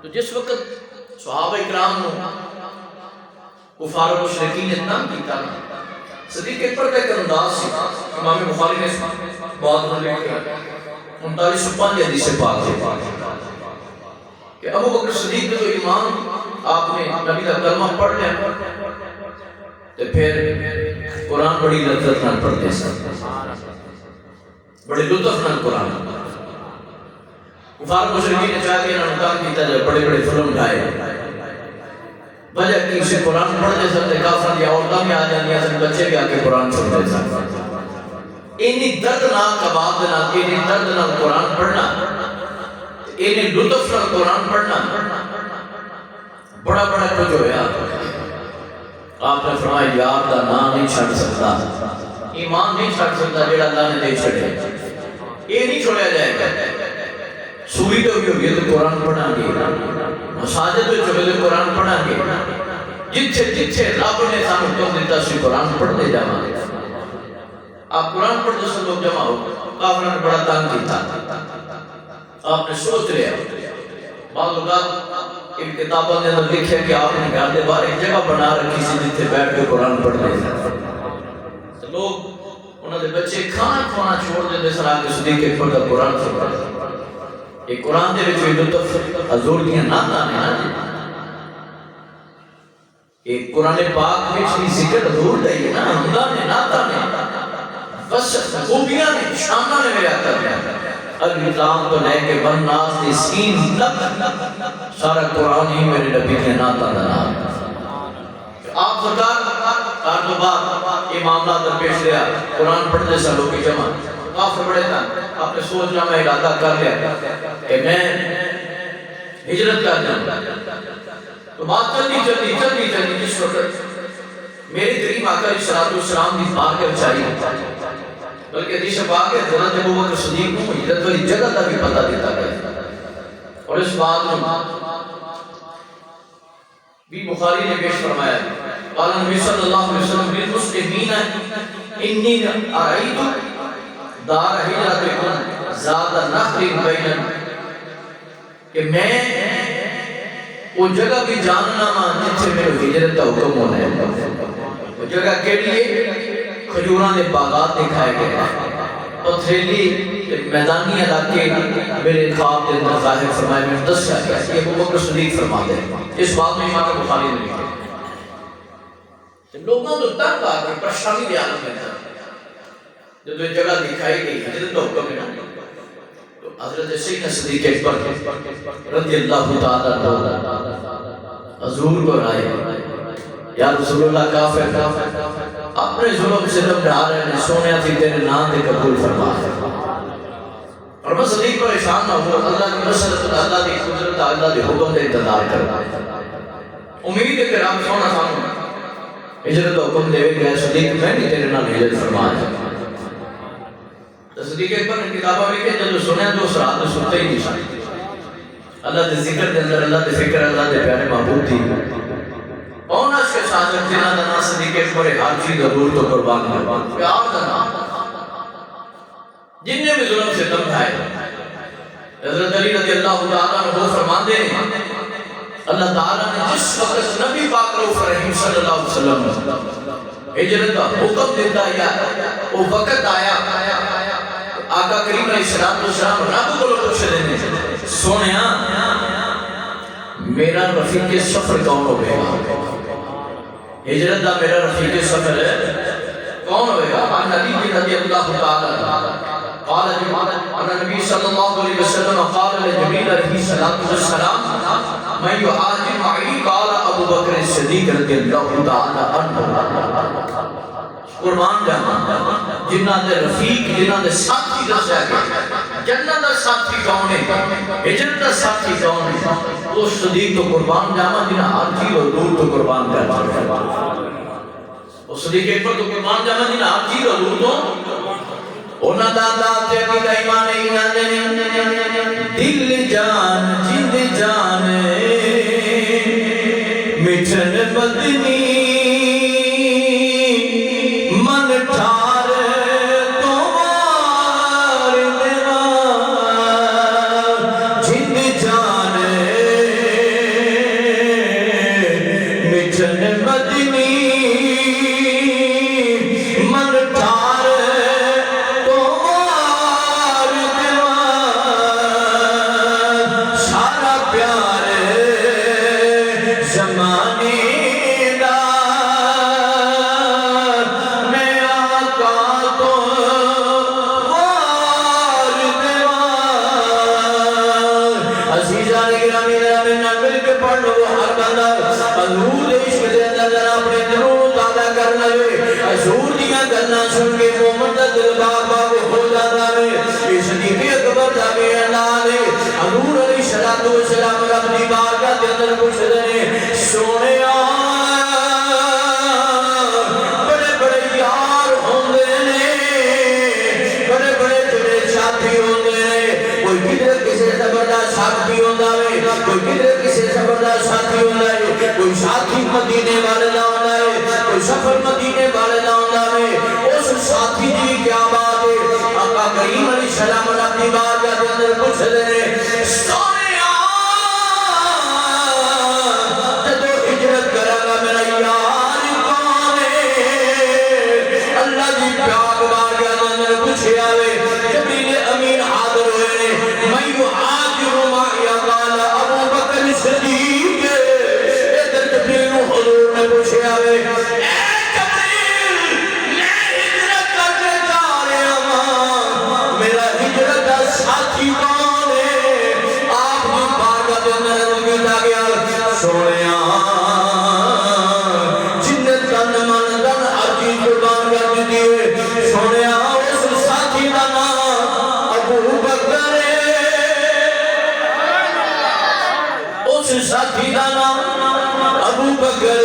تو جس وقت صحابہ اکرام نے کفار و مشرکین نے تنگ کیتا صدیق اکبر کا ایک انداز سی امام بخاری نے بات میں لکھا 3905 حدیث پاک ہے کہ ابو بکر صدیق نے تو ایمان آپ نے نبی کا کلمہ پڑھ لیا تو پھر قرآن بڑی لذت نال پڑھتے سن بڑے لطف نال قرآن کفار مشرکین نے چاہ کے انہوں کام کیتا جائے بڑے بڑے فلم ڈھائے وجہ کی اسے قرآن پڑھتے سن کافران یا عورتہ میں آ جانیا سن بچے بھی آ کے قرآن سنتے سن اینی دردناک بات دینا اینی دردناک قرآن پڑھنا اینی لطف نال قرآن پڑھنا بڑا بڑا کچھ ہویا آپ نے فرمایا یار دا نام نہیں چھڑ سکتا ایمان نہیں چھڑ سکتا جیڑا اللہ نے دے چھڑے یہ نہیں چھوڑیا جائے گا سوئی تو بھی ہوگی تو قرآن پڑھا گے مساجد تو چلے تو قرآن پڑھا گے جتھے رب نے سانو حکم دیتا سی قرآن پڑھتے جاواں آپ قرآن پڑھتے سن لوگ جمع ہو کافروں نے بڑا تنگ کیتا آپ نے سوچ لیا بعض اوقات ان کتابوں نے لکھا کہ آپ نے گھر کے باہر ایک جگہ بنا رکھی سی جتھے بیٹھ کے قرآن پڑھتے ہیں لوگ انہوں نے بچے کھانا چھوڑ دیتے سن آ کے صدیق اکبر کا قرآن پڑھتے یہ قرآن دے وچ لطف حضور دیاں نعتاں نے یہ قرآن پاک وچ بھی ذکر حضور دا ہی ہے نا حمداں نے نعتاں نے بس خوبیاں نے شاناں نے میرے آقا نے الکلام تو لے کے والناس دی سین تک سارا قرآن ہی میرے نبی کے نعتاں دا نام آپ سرکار کار دو بعد یہ معاملہ درپیش لیا قرآن پڑھتے سن لوگ کی جمع کافر بڑے تھا آپ نے سوچنا میں ارادہ کر لیا کہ میں ہجرت کر جاؤں تو بات چلتی جس وقت میری قریب آقا علیہ السلام کی بات کے اچھائی بلکہ حدیث پاک ہے حضرت ابوبکر صدیق کو ہجرت والی جگہ کا بھی پتہ دیتا گیا اور اس بات میں بھی بخاری نے پیش فرمایا قال نبی صلی اللہ علیہ وسلم للمسلمین انی ارائیت دار ہجرتکم زاد نخل بینن کہ میں وہ جگہ بھی جاننا ماں جتھے میرے ہجرت کا حکم ہونا ہے وہ جگہ کے لیے کھجوران باغات دکھائے گئے پتھریلی میدانی علاقے میرے خواب کے اندر ظاہر فرمائے میں دسیا گیا یہ ابوبکر صدیق فرماتے ہیں اس بات میں امام بخاری نے لکھا لوگوں تو تنگ آ کے پریشانی دی حالت میں تھا جب یہ جگہ دکھائی گئی حضرت کا حکم ہے تو حضرت سیدنا صدیق اکبر رضی اللہ تعالیٰ حضور کو رائے یا رسول اللہ کافر اپنے ظلم سے دم ڈھا رہے ہیں سونیا تھی تیرے نام دے قبول فرما اور میں صدیق پریشان نہ ہوں اللہ کی مسلط اللہ کی قدرت اللہ کے حکم دے انتظار کرنا امید ہے کہ رب سونا سانو ہجرت حکم دے گئے صدیق میں نہیں تیرے نام ہجرت فرما صدیق اکبر نے کتابہ میں کہ جو سنیں تو اس رات میں سنتے ہی نہیں سکتے اللہ دے ذکر دے اندر اللہ دے فکر اللہ دے پیارے محبوب تھی کون اس کے ساتھ جنہ دنا صدیق اکبر ہر چیز ضرور تو قربان پیار دنا جن نے بھی ظلم سے دم کھائے حضرت علی رضی اللہ تعالیٰ نے وہ فرمان دے اللہ تعالیٰ نے جس وقت نبی پاک رؤوف رحیم صلی اللہ علیہ وسلم ہجرت کا حکم دیتا ہے وہ وقت آیا آقا کریم علیہ السلام رب کو پوچھ دینے سونیا میرا رفیق سفر کون ہوئے گا ہجرت دا میرا رفیق سفر ہے کون ہوئے گا نبی رضی اللہ تعالی قال النبی صلی اللہ علیہ وسلم قال لجبریل علیہ السلام من یہاجر معی قال ابو بکر صدیق رضی اللہ تعالی عنہ قربان جانا جنہ دے رفیق جنہ دے ساتھی دسیا گیا جنہ دا ساتھی کون ہے ہجرت دا ساتھی کون ہے وہ صدیق تو قربان جانا جنہ ہر چیز اور دور تو قربان جانا وہ صدیق اکبر تو قربان جانا جنہ ہر چیز اور دور تو اونا دادا تیری دا ایمان ایمان دل جان جند جان مٹھن بدنی جان دوستان گرامی میرے نال مل کے پڑھ لو ہر بندہ حضور دے عشق دے اندر ذرا اپنے دلوں تازہ کر لے حضور دیاں گلاں سن کے مومن دا دل باغ باغ ہو جاتا ہے یہ صدیق اکبر دا بے اعلان ہے حضور علیہ الصلوۃ والسلام رب دی بارگاہ دے اندر پوچھدے نے سونیا بڑے بڑے یار ہوندے نے بڑے بڑے تیرے ساتھی ہوندے نے کوئی کدھر کسی زبردست ساتھی ہوندا ہے کوئی کدھر کسی زبردست ساتھی ہوندا ہے کوئی ساتھی مدینے والے دا ہوندا ہے کوئی سفر مدینے والے دا ہوندا ہے اس ساتھی دی کیا بات ہے آقا کریم علیہ السلام اپنی بارگاہ کے اندر پوچھدے نے سونیا جدو ہجرت کرا گا میرا یار کون ہے اللہ دی پاک بارگاہ کے اندر پوچھے آوے جبریل امین حاضر ہوئے میں یحاجر معی قال ابو بکر صدیق ادھر جبریل حضور نے پوچھے آوے ساتھی کون ہے آپ کی بارگاہ دے اندر ملتا گیا سونیا جن تن من دن عجیب قربان کر دیئے سونیا اس ساتھی دا نام ابو بکر ہے اس ساتھی دا نام ابو بکر